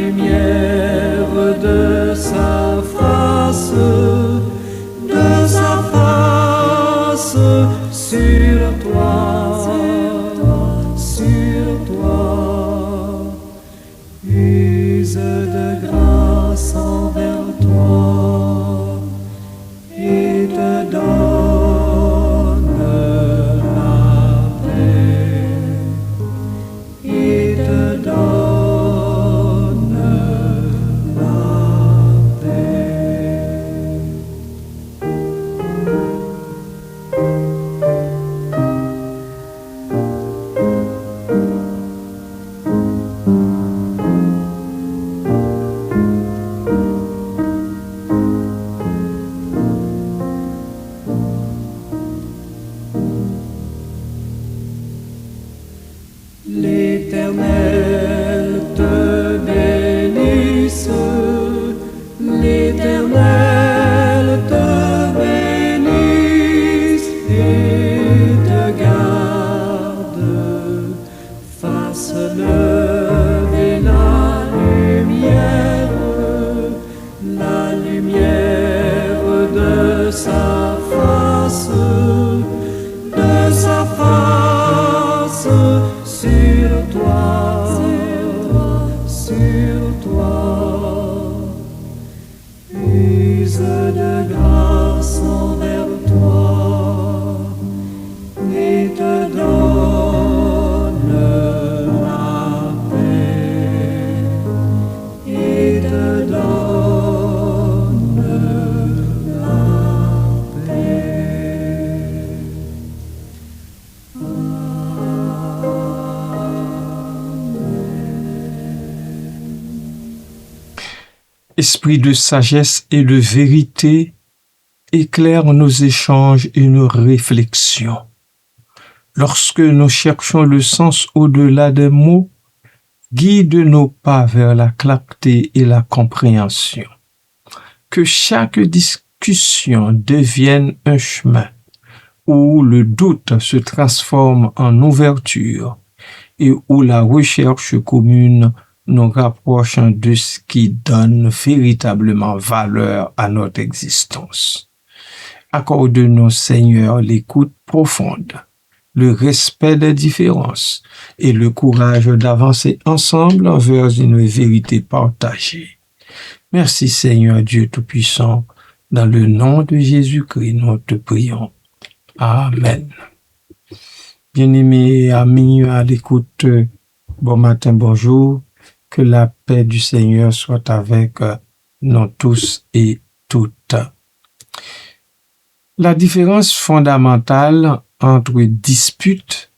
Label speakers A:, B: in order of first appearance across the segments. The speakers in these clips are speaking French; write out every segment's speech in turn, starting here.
A: lumière de sa face sur toi, use de grâce envers toi et te donne la paix, et te donne la paix. L'Éternel te bénisse, l'Éternel te bénisse et te garde, fasse lever la lumière de sa face sur toi, use de grâce envers toi et te donne la paix, et te donne la paix.
B: Esprit de sagesse et de vérité, éclaire nos échanges et nos réflexions. Lorsque nous cherchons le sens au-delà des mots, guide nos pas vers la clarté et la compréhension. Que chaque discussion devienne un chemin où le doute se transforme en ouverture et où la recherche commune nous rapproche de ce qui donne véritablement valeur à notre existence. Accorde-nous, Seigneur, l'écoute profonde, le respect des différences et le courage d'avancer ensemble vers une vérité partagée. Merci, Seigneur Dieu Tout-Puissant, dans le nom de Jésus-Christ, nous te prions. Amen. Bien-aimés amis à l'écoute, bon matin, bonjour. Que la paix du Seigneur soit avec nous tous et toutes. La différence fondamentale entre dispute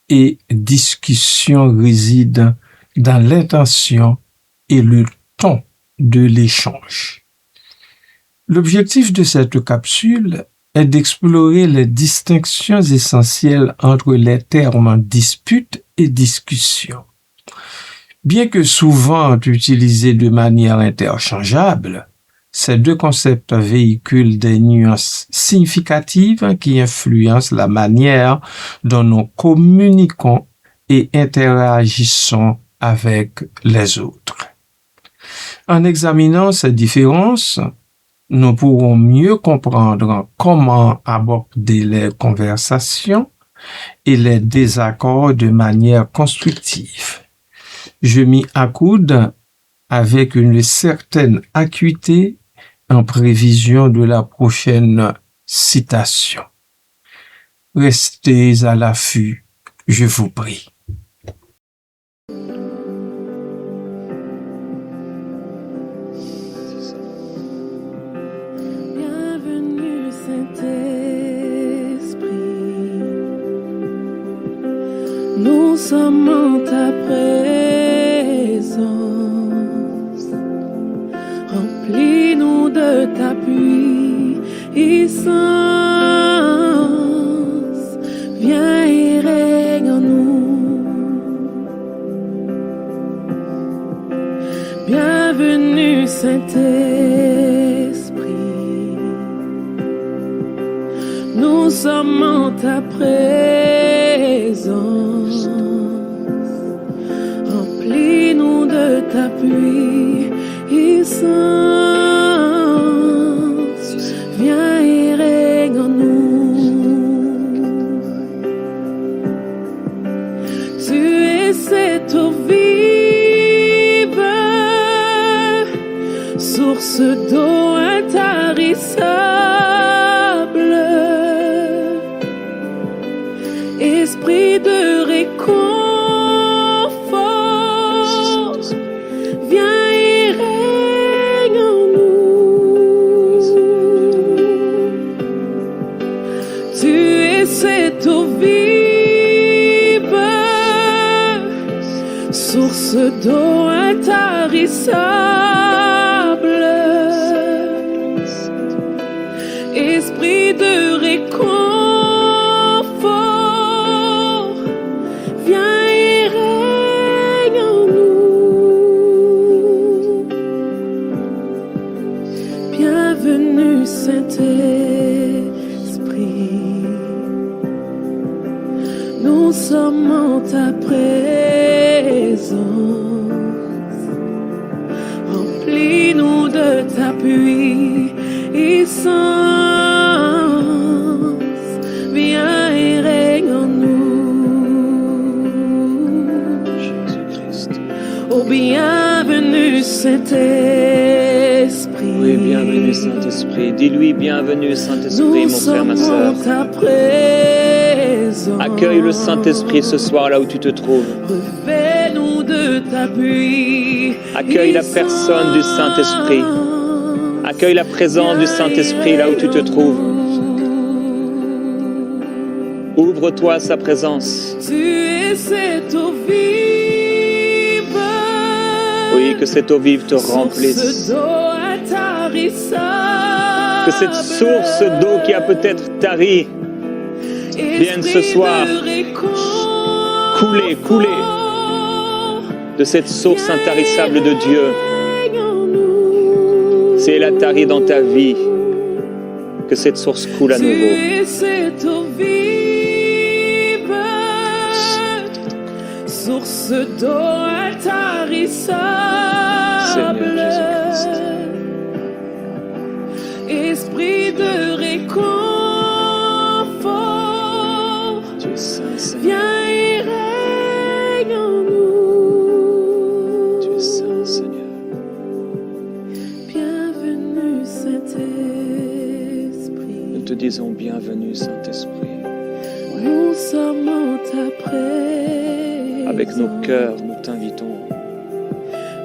B: et discussion réside dans l'intention et le ton de l'échange. L'objectif de cette capsule est d'explorer les distinctions essentielles entre les termes dispute et discussion. Bien que souvent utilisés de manière interchangeable, ces deux concepts véhiculent des nuances significatives qui influencent la manière dont nous communiquons et interagissons avec les autres. En examinant ces différences, nous pourrons mieux comprendre comment aborder les conversations et les désaccords de manière constructive. Je m'y accoude avec une certaine acuité en prévision de la prochaine citation. Restez à l'affût, je vous prie.
C: Bienvenue Saint-Esprit, nous sommes en ta présence, remplis-nous de ta puissance, viens et règne en nous. Bienvenue Saint-Esprit, nous sommes en ta présence, remplis-nous de puissance, viens et règne en nous. Tu es cette eau vive, source d'eau intarissable, esprit de réconfort, viens et règne en nous. Tu es cette eau vive, source d'eau intarissable, esprit de réconfort, viens et règne en nous. Bienvenue Saint-Esprit, nous sommes en ta présence. Remplis-nous de ta puissance, viens et règne en nous.
D: Jésus-Christ.
C: Oh, bienvenue Saint-Esprit.
D: Oui, bienvenue Saint-Esprit. Dis-lui bienvenue Saint-Esprit,
C: Nous
D: mon frère, ma
C: sommes
D: sœur.
C: en ta présence.
D: Accueille le Saint-Esprit ce soir là où tu te trouves.
C: Revêt-nous de ta puissance.
D: Accueille la personne du Saint-Esprit. Accueille la présence du Saint-Esprit là où tu te trouves. Ouvre-toi à sa présence.
C: Tu es cette eau vive.
D: Oui, que cette eau vive te remplisse.
C: Source d'eau intarissable.
D: Que cette source d'eau qui a peut-être tari vienne ce soir couler de cette source intarissable de Dieu. Si elle a tari dans ta vie, que cette source coule à nouveau.
C: Tu es cette eau vive, source d'eau intarissable,
D: Seigneur Jésus-Christ.
C: esprit de réconfort,
D: Tu es saint, Seigneur.
C: viens et règne en nous.
D: Tu es saint, Seigneur.
C: Bienvenue Saint-Esprit,
D: Nous te disons bienvenue, Saint-Esprit.
C: nous sommes en ta présence.
D: Avec nos cœurs, nous t'invitons.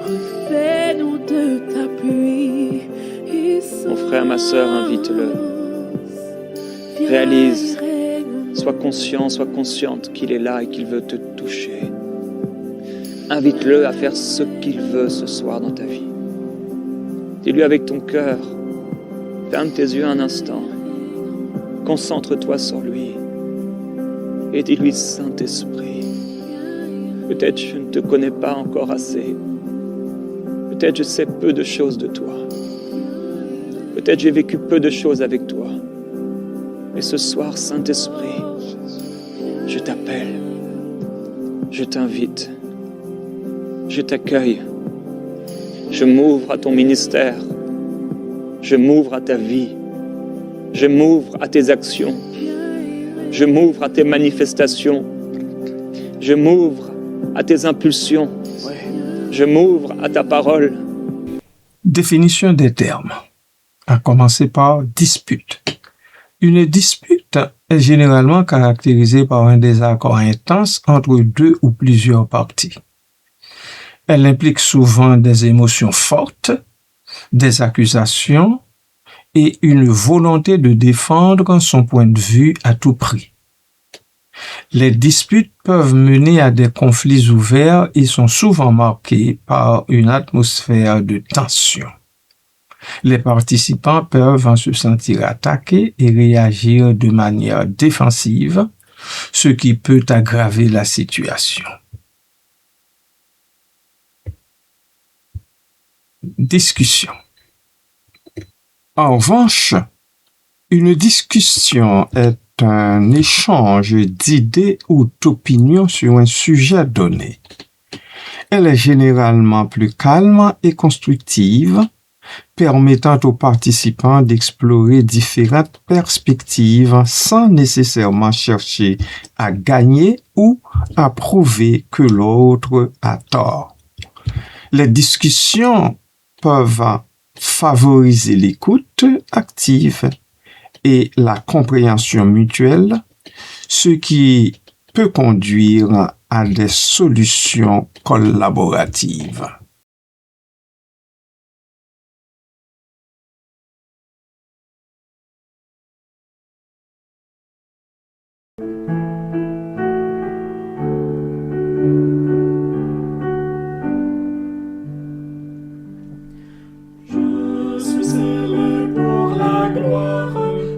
C: Refais-nous de ta puissance.
D: Mon frère, ma sœur, invite-le. Réalise, sois conscient, sois consciente qu'il est là et qu'il veut te toucher. Invite-le à faire ce qu'il veut ce soir dans ta vie. Dis-lui avec ton cœur, ferme tes yeux un instant, concentre-toi sur lui et dis-lui, Saint-Esprit, peut-être je ne te connais pas encore assez, peut-être je sais peu de choses de toi, peut-être j'ai vécu peu de choses avec toi, mais ce soir, Saint-Esprit, je t'appelle, je t'invite, je t'accueille, je m'ouvre à ton ministère, je m'ouvre à ta vie, je m'ouvre à tes actions, je m'ouvre à tes manifestations, je m'ouvre à tes impulsions, je m'ouvre à ta parole.
B: Définition des termes. À commencer par dispute. Une dispute est généralement caractérisée par un désaccord intense entre deux ou plusieurs parties. Elle implique souvent des émotions fortes, des accusations et une volonté de défendre son point de vue à tout prix. Les disputes peuvent mener à des conflits ouverts et sont souvent marqués par une atmosphère de tension. Les participants peuvent en se sentir attaqués et réagir de manière défensive, ce qui peut aggraver la situation. Discussion. En revanche, une discussion est un échange d'idées ou d'opinions sur un sujet donné. Elle est généralement plus calme et constructive, permettant aux participants d'explorer différentes perspectives sans nécessairement chercher à gagner ou à prouver que l'autre a tort. Les discussions peuvent favoriser l'écoute active et la compréhension mutuelle, ce qui peut conduire à des solutions collaboratives.
A: Je suis scellé pour la gloire,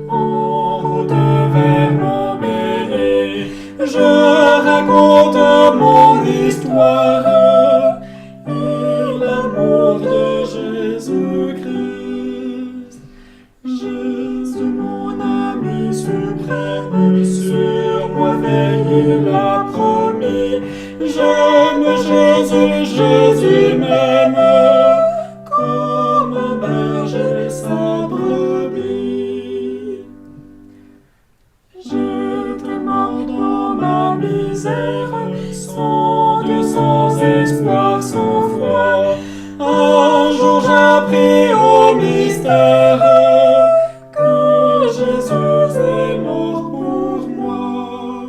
A: en route vers mon pays. Je raconte mon histoire et l'amour de Jésus-Christ. Jésus, mon ami suprême, sur moi veille, il a promis. J'aime Jésus, Jésus m'aime, comme un berger sa brebis. J'étais mort dans ma misère, sans Dieu, sans espoir, sans foi. Un jour j'appris au mystère que Jésus est mort pour moi.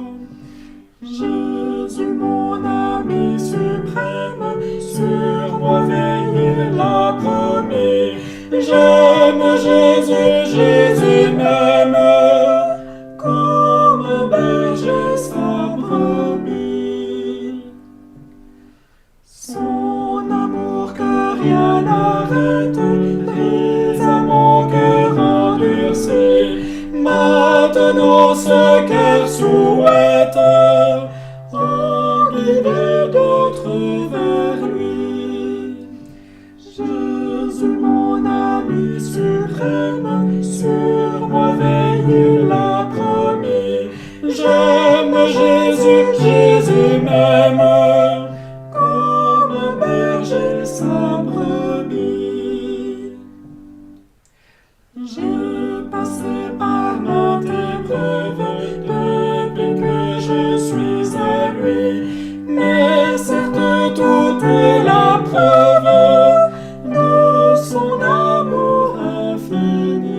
A: Jésus, mon ami suprême, sur moi veille, il a promis. J'aime Jésus, Jésus m'aime, comme un berger sa brebis. Son amour que rien n'arrête brise à mon cœur endurci. Maintenant ce cœur souhaite enlever d'autres vers lui. Jésus, mon ami suprême, sur moi veille, il a promis. J'aime Jésus, Jésus m'aime, comme un berger sa brebis. J'ai passé par maintes épreuves depuis que je suis à lui, mais certes tout est la preuve de son amour infini.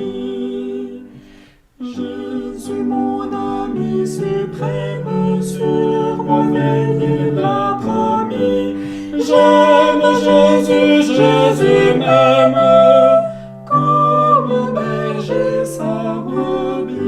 A: Jésus, mon ami suprême, sur moi veille, il a promis. J'aime Jésus, Jésus m'aime, comme un berger sa brebis.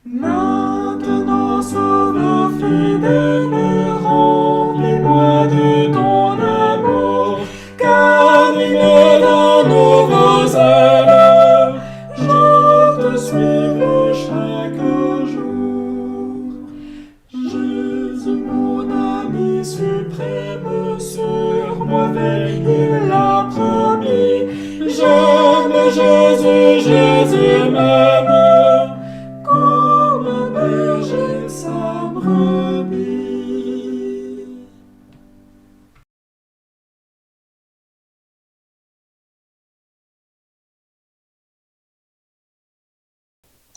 A: Maintenant, Sauveur fidèle, remplis-moi de ton amour, qu'animé d'un nouveau zèle, je te suivrai chaque jour. Jésus, mon ami suprême, sur moi veille, il a promis. J'aime Jésus, Jésus m'aime, comme un berger sa brebis.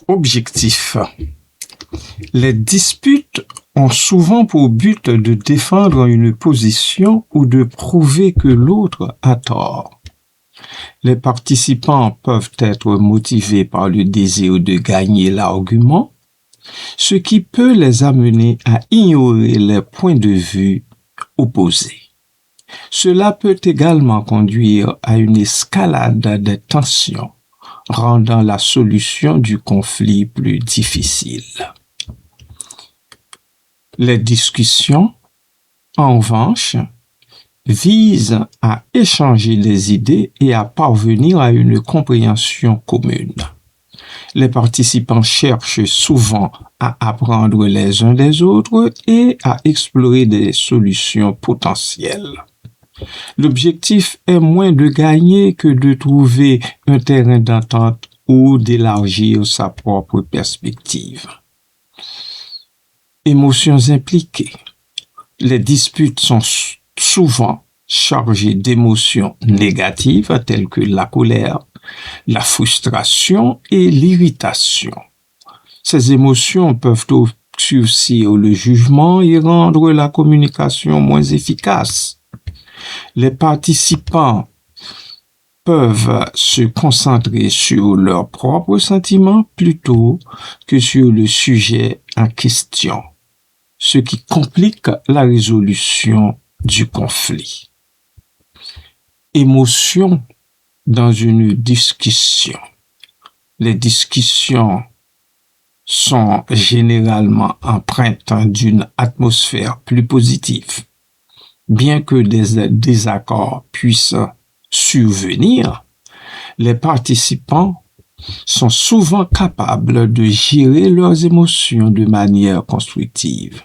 B: Objectif. Les disputes ont souvent pour but de défendre une position ou de prouver que l'autre a tort. Les participants peuvent être motivés par le désir de gagner l'argument, ce qui peut les amener à ignorer les points de vue opposés. Cela peut également conduire à une escalade des tensions, rendant la solution du conflit plus difficile. Les discussions, en revanche, visent à échanger des idées et à parvenir à une compréhension commune. Les participants cherchent souvent à apprendre les uns des autres et à explorer des solutions potentielles. L'objectif est moins de gagner que de trouver un terrain d'entente ou d'élargir sa propre perspective. Émotions impliquées. Les disputes sont souvent chargées d'émotions négatives telles que la colère, la frustration et l'irritation. Ces émotions peuvent obscurcir le jugement et rendre la communication moins efficace. Les participants peuvent se concentrer sur leurs propres sentiments plutôt que sur le sujet en question, ce qui complique la résolution du conflit. Émotion dans une discussion. Les discussions sont généralement empreintes d'une atmosphère plus positive. Bien que des désaccords puissent survenir, les participants sont souvent capables de gérer leurs émotions de manière constructive.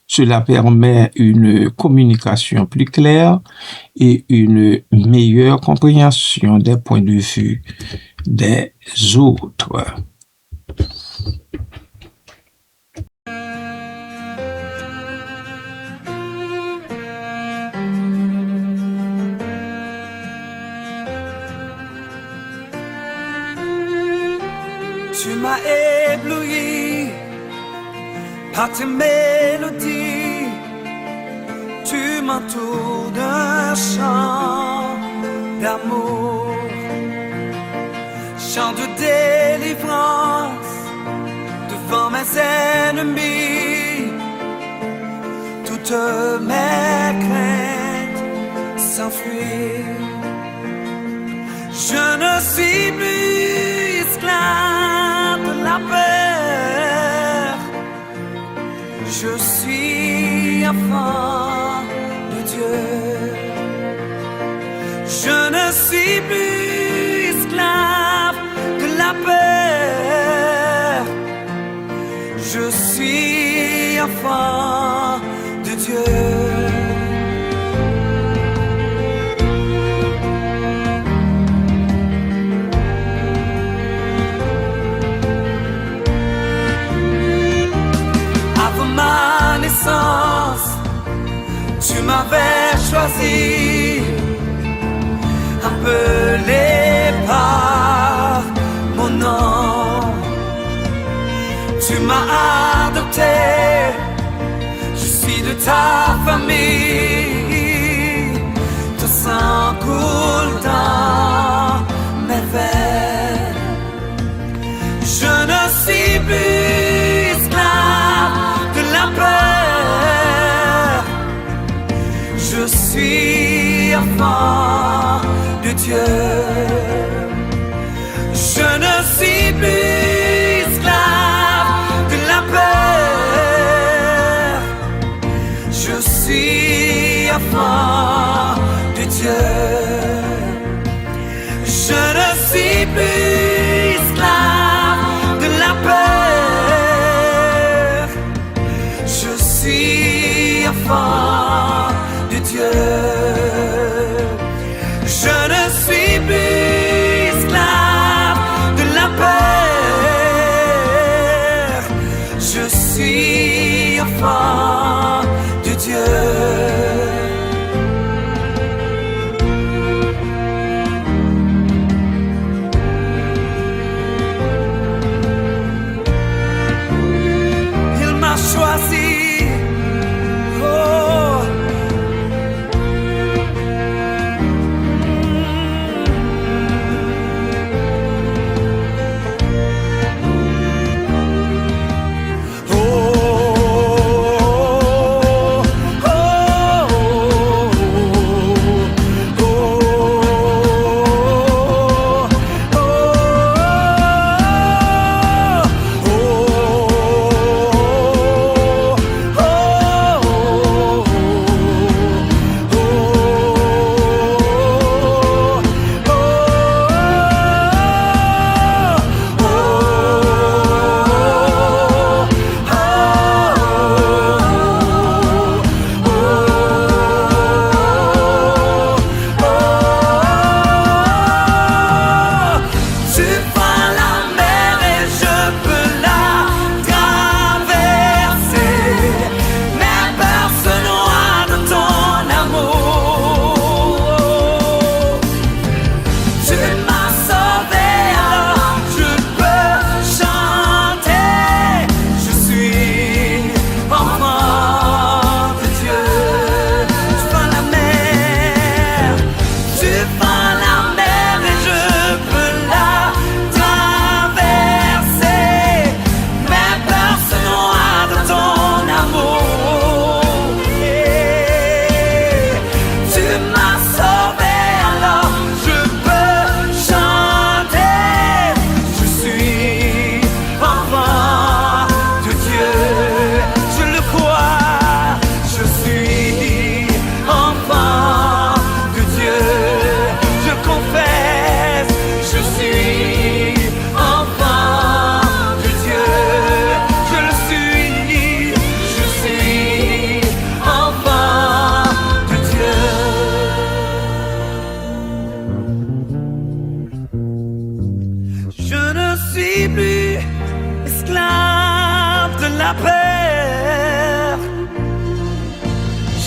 B: Cela permet une communication plus claire et une meilleure compréhension des points de vue des autres.
E: Tu m'as ébloui par tes mélodies, tu m'entoures d'un chant d'amour, chant de délivrance devant mes ennemis. Toutes mes craintes s'enfuient. Je ne suis plus esclave de la peur. Je suis enfant de Dieu. Je ne suis plus esclave de la peur. Je suis enfant de Dieu. Ma naissance, tu m'avais choisi, appelé par mon nom. Tu m'as adopté, je suis de ta famille. Ton sang coule dans mes veines. Je ne suis plus esclave la peur. Je suis enfant de Dieu. Je ne suis plus esclave de la peur. Je suis enfant de Dieu. Je ne suis plus esclave de la peur. Je suis enfant de Dieu. Je ne suis plus esclave de la peur. Je suis enfant de Dieu. Il m'a choisi.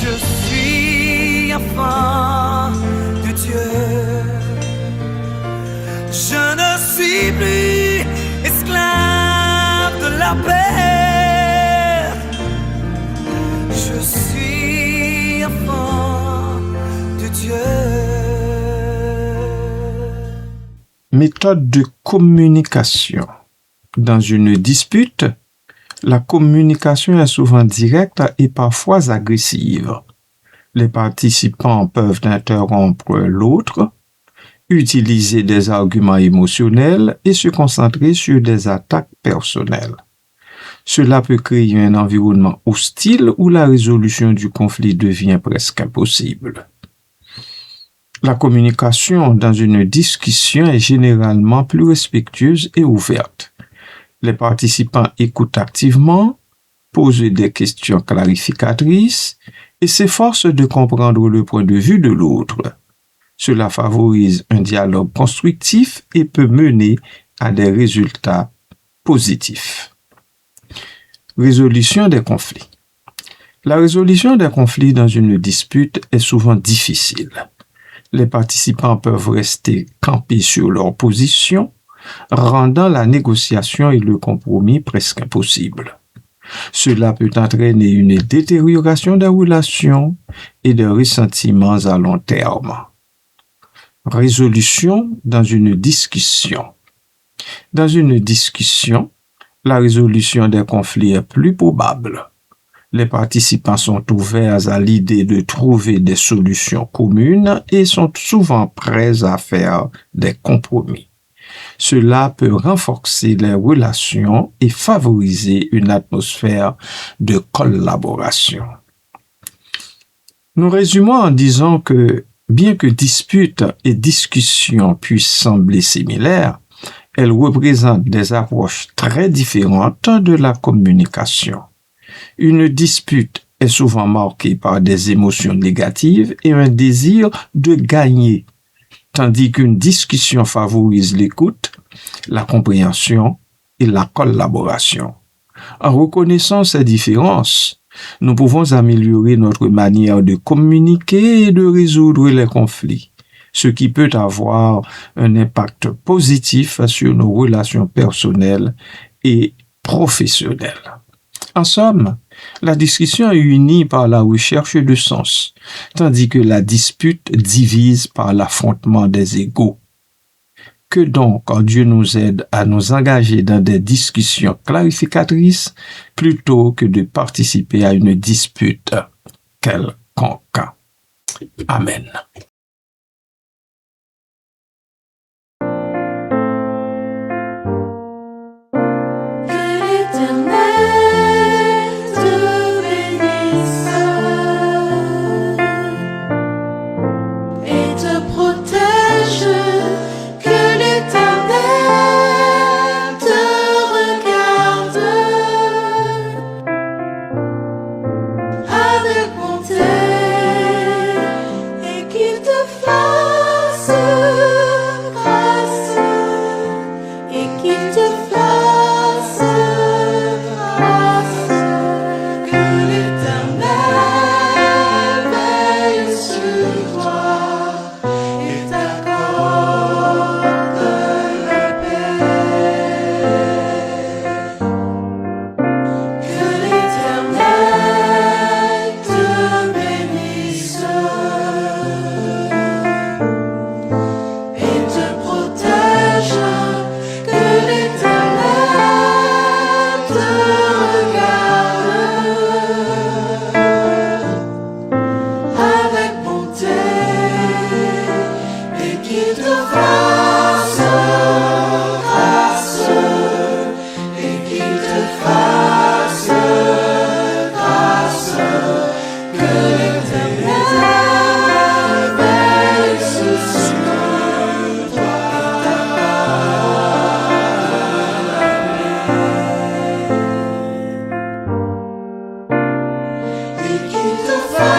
E: Je suis enfant de Dieu. Je ne suis plus esclave de la peur. Je suis enfant de Dieu.
B: Méthode de communication. Dans une dispute, la communication est souvent directe et parfois agressive. Les participants peuvent interrompre l'autre, utiliser des arguments émotionnels et se concentrer sur des attaques personnelles. Cela peut créer un environnement hostile où la résolution du conflit devient presque impossible. La communication dans une discussion est généralement plus respectueuse et ouverte. Les participants écoutent activement, posent des questions clarificatrices et s'efforcent de comprendre le point de vue de l'autre. Cela favorise un dialogue constructif et peut mener à des résultats positifs. Résolution des conflits. La résolution des conflits dans une dispute est souvent difficile. Les participants peuvent rester campés sur leur position, rendant la négociation et le compromis presque impossible. Cela peut entraîner une détérioration des relations et des ressentiments à long terme. Résolution dans une discussion. Dans une discussion, la résolution des conflits est plus probable. Les participants sont ouverts à l'idée de trouver des solutions communes et sont souvent prêts à faire des compromis. Cela peut renforcer les relations et favoriser une atmosphère de collaboration. Nous résumons en disant que, bien que disputes et discussions puissent sembler similaires, elles représentent des approches très différentes de la communication. Une dispute est souvent marquée par des émotions négatives et un désir de gagner, tandis qu'une discussion favorise l'écoute, la compréhension et la collaboration. En reconnaissant ces différences, nous pouvons améliorer notre manière de communiquer et de résoudre les conflits, ce qui peut avoir un impact positif sur nos relations personnelles et professionnelles. En somme, la discussion est unie par la recherche de sens, tandis que la dispute divise par l'affrontement des égos. Que donc Dieu nous aide à nous engager dans des discussions clarificatrices plutôt que de participer à une dispute quelconque. Amen.
A: et qu'il te fasse